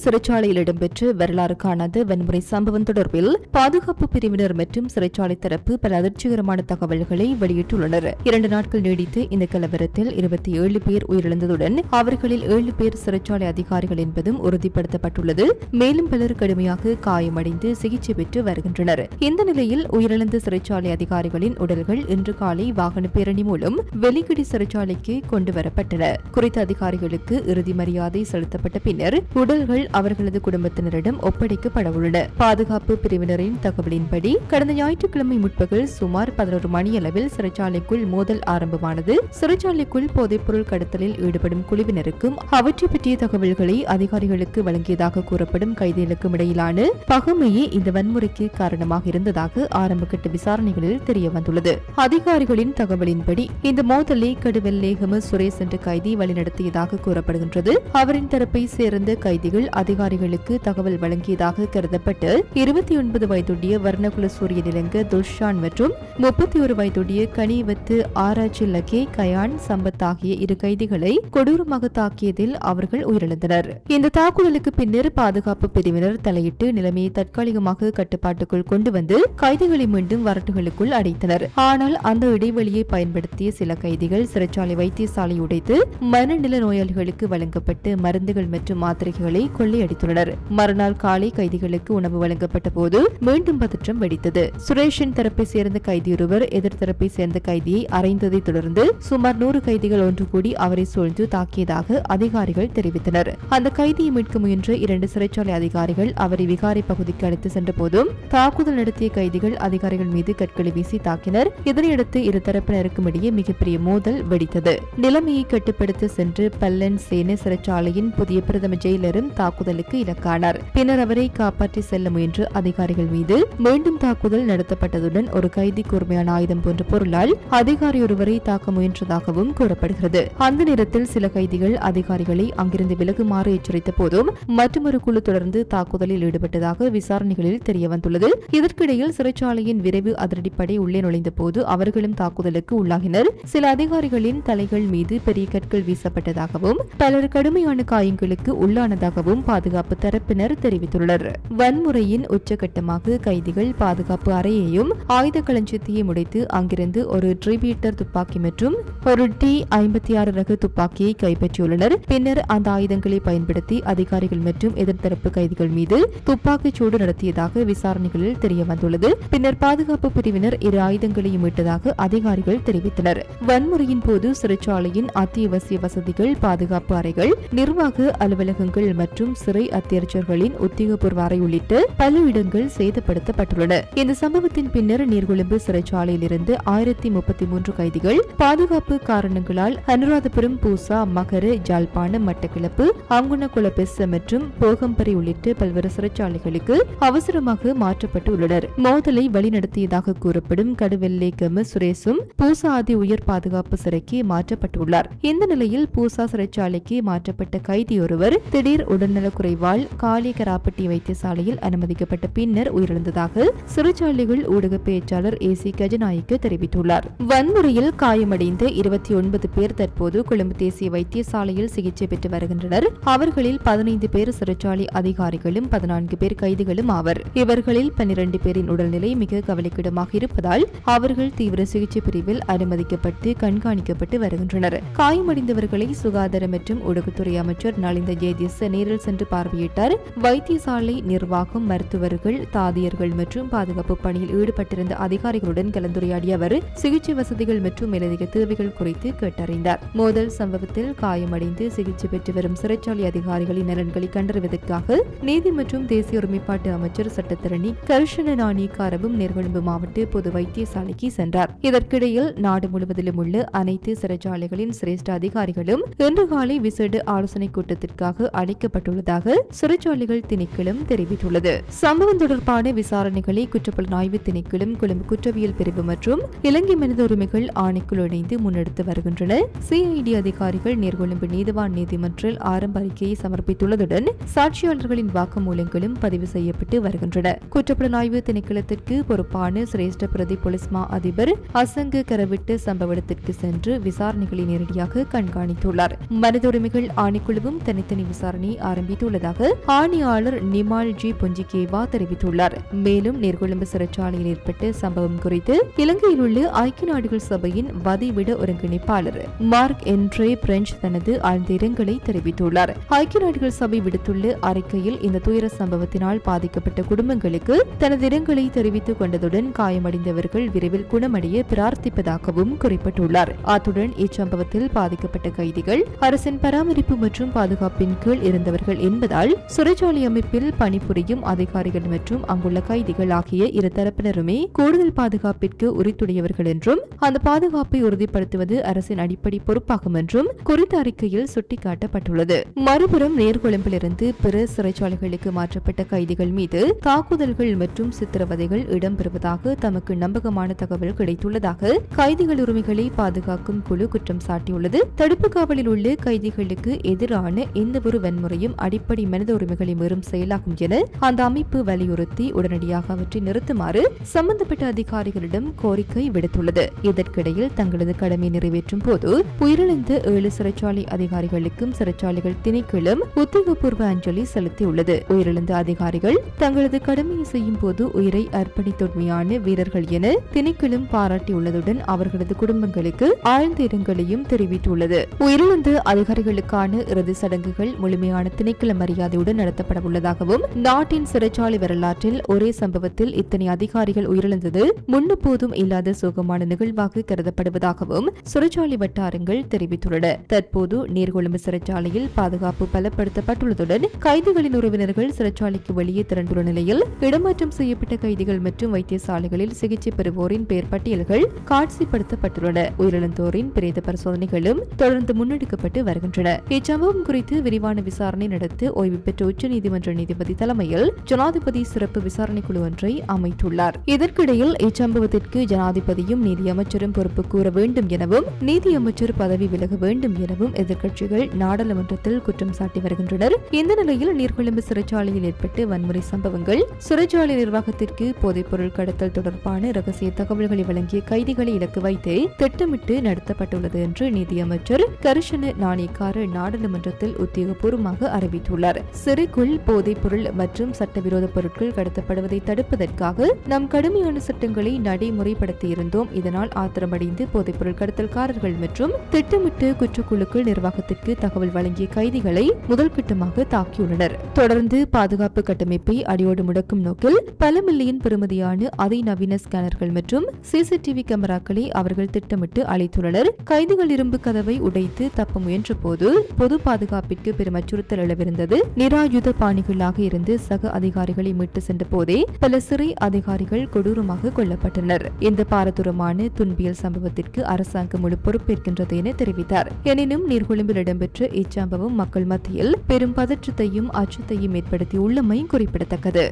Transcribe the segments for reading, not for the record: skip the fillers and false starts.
சிறைச்சாலையில் இடம்பெற்ற வரலாறு காணாத வன்முறை சம்பவம் தொடர்பில் பாதுகாப்பு பிரிவினர் மற்றும் சிறைச்சாலை தரப்பு பல அதிர்ச்சிகரமான தகவல்களை வெளியிட்டுள்ளனர். 2 நாட்கள் நீடித்த இந்த கலவரத்தில் 27 பேர் உயிரிழந்ததுடன் அவர்களில் 7 பேர் சிறைச்சாலை அதிகாரிகள் என்பதும் உறுதிப்படுத்தப்பட்டுள்ளது. மேலும் பலர் கடுமையாக காயமடைந்து சிகிச்சை பெற்று வருகின்றனர். இந்த நிலையில் உயிரிழந்த சிறைச்சாலை அதிகாரிகளின் உடல்கள் இன்று காலை வாகன பேரணி மூலம் வெலிக்கடி சிறைச்சாலைக்கு கொண்டுவரப்பட்டன. குறித்த அதிகாரிகளுக்கு இறுதி மரியாதை செலுத்தப்பட்ட பின்னர் உடல்கள் அவர்களது குடும்பத்தினரிடம் ஒப்படைக்கப்பட உள்ளன. பாதுகாப்பு பிரிவினரின் தகவலின்படி கடந்த ஞாயிற்றுக்கிழமை முற்பகல் சுமார் 11 மணியளவில் சிறைச்சாலைக்குள் மோதல் ஆரம்பமானது. சிறைச்சாலைக்குள் போதைப்பொருள் கடத்தலில் ஈடுபடும் குழுவினருக்கும் அவற்றை பற்றிய தகவல்களை அதிகாரிகளுக்கு வழங்கியதாக கூறப்படும் கைதிகளுக்கும் இடையிலான பகைமையே இந்த வன்முறைக்கு காரணமாக இருந்ததாக ஆரம்பகட்ட விசாரணைகளில் தெரியவந்துள்ளது. அதிகாரிகளின் தகவலின்படி இந்த மோதலை கடுவெல்லேகம சுரேஷ் என்ற கைதி வழிநடத்தியதாக கூறப்படுகின்றது. அவரின் தரப்பை சேர்ந்த கைதிகள் அதிகாரிகளுக்கு தகவல் வழங்கியதாக கருதப்பட்டு 29 வயதுடைய வர்ணகுல சூரிய நிலங்க துல்ஷான் மற்றும் 31 வயதுடைய கனிவத்து ஆராய்ச்சி லக்கே கயான் சம்பத் ஆகிய 2 கைதிகளை கொடூரமாக தாக்கியதில் அவர்கள் உயிரிழந்தனர். இந்த தாக்குதலுக்கு பின்னர் பாதுகாப்பு பிரிவினர் தலையிட்டு நிலைமையை தற்காலிகமாக கட்டுப்பாட்டுக்குள் கொண்டு வந்து கைதிகளை மீண்டும் வரட்டுகளுக்குள் அடைத்தனர். ஆனால் அந்த இடைவெளியை பயன்படுத்திய சில கைதிகள் சிறைச்சாலை வைத்தியசாலை உடைத்து மனநல நோயாளிகளுக்கு வழங்கப்பட்டு மருந்துகள் மற்றும் மாத்திரைகளை கொள்ளையடித்துள்ளனர். மறுநாள் காலை கைதிகளுக்கு உணவு வழங்கப்பட்ட போது மீண்டும் பதற்றம் வெடித்தது. சுரேஷின் தரப்பை சேர்ந்த கைதியொருவர் எதிர்த்தரப்பை சேர்ந்த கைதியை அறைந்ததை தொடர்ந்து சுமார் 100 கைதிகள் ஒன்று கூடி அவரை சூழ்ந்து தாக்கியதாக அதிகாரிகள் தெரிவித்தனர். அந்த கைதியை மீட்க முயன்ற 2 சிறைச்சாலை அதிகாரிகள் அவரை விகாரை பகுதிக்கு அழைத்து சென்ற போதும் தாக்குதல் நடத்திய கைதிகள் அதிகாரிகள் மீது கற்களை வீசி தாக்கினர். இதனையடுத்து இரு தரப்பினருக்கும் இடையே மிகப்பெரிய மோதல் வெடித்தது. நிலைமையை கட்டுப்படுத்த சென்று பல்லன் சேன சிறைச்சாலையின் புதிய பிரதம ஜெயிலரும் தாக்குதலுக்கு இலக்கானார். பின்னர் அவரை காப்பாற்றி செல்ல முயன்ற அதிகாரிகள் மீது மீண்டும் தாக்குதல் நடத்தப்பட்டதுடன் ஒரு கைதி கூர்மையான ஆயுதம் போன்ற பொருளால் அதிகாரி ஒருவரை தாக்க முயன்றதாகவும் கூறப்படுகிறது. அந்த நேரத்தில் சில கைதிகள் அதிகாரிகளை அங்கிருந்து விலகுமாறு எச்சரித்த போதும் மற்றொரு குழு தொடர்ந்து தாக்குதலில் ஈடுபட்டதாக விசாரணைகளில் தெரியவந்துள்ளது. இதற்கிடையில் சிறைச்சாலையின் விரைவு அதிரடிப்படை உள்ளே நுழைந்த போது அவர்களும் தாக்குதலுக்கு உள்ளாகினர். சில அதிகாரிகளின் தலைகள் மீது பெரிய கற்கள் வீசப்பட்டதாகவும் பலர் கடுமையான காயங்களுக்கு உள்ளானதாகவும் பாதுகாப்பு தரப்பினர் தெரிவித்துள்ளனர். வன்முறையின் உச்சகட்டமாக கைதிகள் பாதுகாப்பு அறையையும் ஆயுத களஞ்சியத்தையும் உடைத்து அங்கிருந்து ஒரு ட்ரிபீட்டர் துப்பாக்கி மற்றும் ஒரு T-56 ரக துப்பாக்கியை கைப்பற்றியுள்ளனர். பின்னர் அந்த ஆயுதங்களை பயன்படுத்தி அதிகாரிகள் மற்றும் எதிர்த்தரப்பு கைதிகள் மீது துப்பாக்கிச் சூடு நடத்தியதாக விசாரணைகளில் தெரியவந்துள்ளது. பின்னர் பாதுகாப்பு பிரிவினர் 2 ஆயுதங்களையும் மீட்டதாக அதிகாரிகள் தெரிவித்தனர். வன்முறையின் போது சிறைச்சாலையின் அத்தியாவசிய வசதிகள், பாதுகாப்பு அறைகள், நிர்வாக அலுவலகங்கள் மற்றும் சிறை அத்தியட்சர்களின் உத்தியோகபூர்வ அறை உள்ளிட்ட பல இடங்கள் சேதப்படுத்தப்பட்டுள்ளன. இந்த சம்பவத்தின் பின்னர் நீர்கொழும்பு சிறைச்சாலையில் இருந்து 1033 கைதிகள் பாதுகாப்பு காரணங்களால் அனுராதபுரம், பூசா, மகர, ஜாழ்ப்பாணம், மட்டக்களப்பு, அங்குணகுலபெச மற்றும் போகம்பரி உள்ளிட்ட பல்வேறு சிறைச்சாலைகளுக்கு அவசரமாக மாற்றப்பட்டு உள்ளனர். மோதலை வழிநடத்தியதாக கூறப்படும் கடுவெல்லேகம சுரேசும் பூசா ஆதி உயர் பாதுகாப்பு சிறைக்கு மாற்றப்பட்டுள்ளார். இந்த நிலையில் பூசா சிறைச்சாலைக்கு மாற்றப்பட்ட கைதி ஒருவர் திடீர் உடல்நலக்குறைவால் காலிகராப்பட்டி வைத்தியசாலையில் அனுமதிக்கப்பட்ட பின்னர் உயிரிழந்ததாக சிறைச்சாலைகள் ஊடக பேச்சாளர் AC கஜநாயக்க தெரிவித்துள்ளார். வன்முறையில் காயமடைந்த 29 பேர் தற்போது கொழும்பு தேசிய வைத்தியசாலையில் சிகிச்சை பெற்று வருகின்றனர். அவர்களில் 15 பேர் சிறைச்சாலை அதிகாரிகளும் 14 பேர் கைதிகளும் ஆவர். இவர்களில் 12 பேரின் உடல்நிலை மிக கவலைக்கிடமாக இருப்பதால் அவர்கள் தீவிர சிகிச்சை பிரிவில் அனுமதிக்கப்பட்டு கண்காணிக்கப்பட்டு வருகின்றனர். காயமடைந்தவர்களை சுகாதார மற்றும் ஊடகத்துறை அமைச்சர் நலிந்த ஜேதிஸ் நேரில் சென்று பார்வையிட்டார். வைத்தியசாலை நிர்வாகம், மருத்துவர்கள், தாதியர்கள் மற்றும் பாதுகாப்பு பணியில் ஈடுபட்டிருந்த அதிகாரிகளுடன் கலந்துரையாடிய அவர் சிகிச்சை வசதிகள் மற்றும் மேலதிக தேவைகள் குறித்து கேட்டறிந்தார். மோதல் சம்பவத்தில் காயமடைந்து சிகிச்சை பெற்று வரும் சிறைச்சாலை அதிகாரிகளின் நலன்களை கண்டறிவதற்காக நீதி மற்றும் தேசிய ஒருமைப்பாட்டு அமைச்சர் சட்டத்தரணி கருஷன நாணயக்காரவும் நீர்கொழும்பு மாவட்ட பொது வைத்தியசாலைக்கு சென்றார். இதற்கிடையில் நாடு முழுவதிலும் உள்ள அனைத்து சிறைச்சாலைகளின் சிரேஷ்ட அதிகாரிகளும் இன்று காலை விசேட ஆலோசனை கூட்டத்திற்காக அழைக்கப்பட்டுள்ளதாக சிறைச்சாலைகள் திணைக்களம் தெரிவித்துள்ளது. சம்பவம் தொடர்பான விசாரணைகளை குற்றப்புலனாய்வு திணைக்களம், கொழும்பு குற்றவியல் பிரிவு மற்றும் இலங்கை மனித உரிமைகள் ஆணைக்குழு இணைந்து முன்னெடுத்து வருகின்றன. CID அதிகாரிகள் நீர்கொழும்பு நீதிவான் நீதிமன்றில் ஆரம்ப அறிக்கையை சமர்ப்பித்துள்ளதுடன் சாட்சியாளர்களின் வாக்குமூலங்களும் பதிவு செய்யப்பட்டு வருகின்றன. குற்றப்புலனாய்வு திணைக்களத்திற்கு பொறுப்பான சிரேஷ்ட பிரதி போலீஸ் மா அதிபர் அசங்க கரவிட்டு சம்பவ இடத்திற்கு சென்று விசாரணைகளை நேரடியாக கண்காணித்துள்ளார். மனித உரிமைகள் ஆணைக்குழுவும் தனித்தனி விசாரணை ஆரம்பித்து தெரிவித்துள்ளதாக ஆணையாளர் நிமால் ஜி பொஞ்சிகேவா தெரிவித்துள்ளார். மேலும் நீர்கொழும்பு சிறைச்சாலையில் ஏற்பட்ட சம்பவம் குறித்து இலங்கையில் உள்ள ஐக்கிய நாடுகள் சபையின் வதிவிட ஒருங்கிணைப்பாளர் மார்க் என்ட்ரே பிரெஞ்ச் தனது ஆழ்ந்த இரங்கலை தெரிவித்துள்ளார். ஐக்கிய நாடுகள் சபை விடுத்துள்ள அறிக்கையில் இந்த துயர சம்பவத்தினால் பாதிக்கப்பட்ட குடும்பங்களுக்கு தனது இரங்கலை தெரிவித்துக் கொண்டதுடன் காயமடைந்தவர்கள் விரைவில் குணமடைய பிரார்த்திப்பதாகவும் குறிப்பிட்டுள்ளார். அத்துடன் இச்சம்பவத்தில் பாதிக்கப்பட்ட கைதிகள் அரசின் பராமரிப்பு மற்றும் பாதுகாப்பின் கீழ் இருந்தவர்கள் என்பதால் சிறைச்சாலை அமைப்பில் பணிபுரியும் அதிகாரிகள் மற்றும் அங்குள்ள கைதிகள் ஆகிய இரு தரப்பினருமே கூடுதல் பாதுகாப்பிற்கு உரித்துடையவர்கள் என்றும் அந்த பாதுகாப்பை உறுதிப்படுத்துவது அரசின் அடிப்படை பொறுப்பாகும் என்றும் குறித்த அறிக்கையில் சுட்டிக்காட்டப்பட்டுள்ளது. மறுபுறம் நீர்கொழும்பிலிருந்து பிற சிறைச்சாலைகளுக்கு மாற்றப்பட்ட கைதிகள் மீது தாக்குதல்கள் மற்றும் சித்திரவதைகள் இடம்பெறுவதாக தமக்கு நம்பகமான தகவல் கிடைத்துள்ளதாக கைதிகள் உரிமைகளை பாதுகாக்கும் குழு குற்றம் சாட்டியுள்ளது. தடுப்பு காவலில் உள்ள கைதிகளுக்கு எதிரான எந்தவொரு வன்முறையும் அடிப்படை மனித உரிமைகளை மீறும் செயலாகும் என அந்த அமைப்பு வலியுறுத்தி உடனடியாக அவற்றை நிறுத்துமாறு சம்பந்தப்பட்ட அதிகாரிகளிடம் கோரிக்கை விடுத்துள்ளது. இதற்கிடையில் தங்களது கடமை நிறைவேற்றும் போது உயிரிழந்த 7 சிறைச்சாலை அதிகாரிகளுக்கும் சிறைச்சாலைகள் திணைக்களம் உத்தியோகபூர்வ அஞ்சலி செலுத்தியுள்ளது. உயிரிழந்த அதிகாரிகள் தங்களது கடமையை செய்யும் போது உயிரை அர்ப்பணித்தொன்மையான வீரர்கள் என திணைக்களம் பாராட்டியுள்ளதுடன் அவர்களது குடும்பங்களுக்கு ஆழ்ந்த இரங்கலையும் தெரிவித்துள்ளது. உயிரிழந்த அதிகாரிகளுக்கான இறுதி சடங்குகள் முழுமையான திணைக்கள மரியாதையுடன் நடத்தப்பட உள்ளதாகவும் நாட்டின் சிறைச்சாலை வரலாற்றில் ஒரே சம்பவத்தில் இத்தனை அதிகாரிகள் உயிரிழந்தது முன்னெப்போதும் இல்லாத சோகமான நிகழ்வாக கருதப்படுவதாகவும் சிறைச்சாலை வட்டாரங்கள் தெரிவித்துள்ளன. தற்போது நீர்கொழும்பு சிறைச்சாலையில் பாதுகாப்பு பலப்படுத்தப்பட்டுள்ளதுடன் கைதிகளின் உறவினர்கள் சிறைச்சாலைக்கு வெளியே திரண்டுள்ள நிலையில் இடமாற்றம் செய்யப்பட்ட கைதிகள் மற்றும் வைத்தியசாலைகளில் சிகிச்சை பெறுவோரின் பெயர் பட்டியல்கள் காட்சிப்படுத்தப்பட்டுள்ளன. உயிரிழந்தோரின் பிரேத பரிசோதனைகளும் தொடர்ந்து முன்னெடுக்கப்பட்டு வருகின்றன. இச்சம்பவம் குறித்து விரிவான விசாரணை நடத்த ஓய்வு பெற்ற உச்சநீதிமன்ற நீதிபதி தலைமையில் ஜனாதிபதி சிறப்பு விசாரணை குழு ஒன்றை அமைத்துள்ளார். இதற்கிடையில் இச்சம்பவத்திற்கு ஜனாதிபதியும் நீதியமைச்சரும் பொறுப்பு கூற வேண்டும் எனவும் நீதியமைச்சர் பதவி விலக வேண்டும் எனவும் எதிர்க்கட்சிகள் நாடாளுமன்றத்தில் குற்றம் சாட்டி வருகின்றனர். இந்த நிலையில் நீர்கொழும்பு சிறைச்சாலையில் ஏற்பட்ட வன்முறை சம்பவங்கள் சிறைச்சாலை நிர்வாகத்திற்கு போதைப்பொருள் கடத்தல் தொடர்பான ரகசிய தகவல்களை வழங்கிய கைதிகளை இலக்கு வைத்து திட்டமிட்டு நடத்தப்பட்டுள்ளது என்று நீதியமைச்சர் கரிஷன நாணயக்கார நாடாளுமன்றத்தில் உத்தியோகபூர்வமாக அறிவித்துள்ளார். சிறைக்குள் போதைப்பொருள் மற்றும் சட்டவிரோத பொருட்கள் கடத்தப்படுவதை தடுப்பதற்காக நாம் கடுமையான சட்டங்களை நடைமுறைப்படுத்தியிருந்தோம். இதனால் ஆத்திரமடைந்து போதைப்பொருள் கடத்தல்காரர்கள் மற்றும் திட்டமிட்டு குற்றக்குழுக்கள் நிர்வாகத்திற்கு தகவல் வழங்கிய கைதிகளை முதல் கட்டமாக தாக்கியுள்ளனர். தொடர்ந்து பாதுகாப்பு கட்டமைப்பை அடியோடு முடக்கும் நோக்கில் பல மில்லியன் பெறுமதியான அதிநவீன ஸ்கேனர்கள் மற்றும் சிசிடிவி கேமராக்களை அவர்கள் திட்டமிட்டு அளித்துள்ளனர். கைதிகள் இரும்பு கதவை உடைத்து தப்ப முயன்ற போது பொது பாதுகாப்பிற்கு பெரும் அச்சுறுத்தல் அளவிருந்தது. நிராயுத பாணிகளாக இருந்து சக அதிகாரிகளை மீட்டு சென்ற போதே பல சிறை அதிகாரிகள் கொடூரமாக கொல்லப்பட்டனர். இந்த பாரதூரமான துன்பியல் சம்பவத்திற்கு அரசாங்கம் முழு பொறுப்பேற்கின்றது என தெரிவித்தார். எனினும் நீர்கொழும்பில் இடம்பெற்ற இச்சம்பவம் மக்கள் மத்தியில் பெரும் பதற்றத்தையும் அச்சத்தையும் ஏற்படுத்தியுள்ளமை குறிப்பிடத்தக்கது.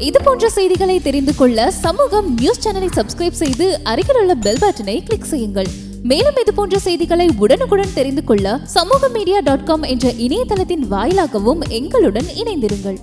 இது போன்ற செய்திகளை தெரிந்து கொள்ள சமூகம் நியூஸ் சேனலை சப்ஸ்கிரைப் செய்து அருகில் உள்ள பெல் பட்டனை கிளிக் செய்யுங்கள். மேலும் இது போன்ற செய்திகளை உடனுக்குடன் தெரிந்து கொள்ள சமூகமீடியா.com என்ற இணையதளத்தின் வாயிலாகவும் எங்களுடன் இணைந்திருங்கள்.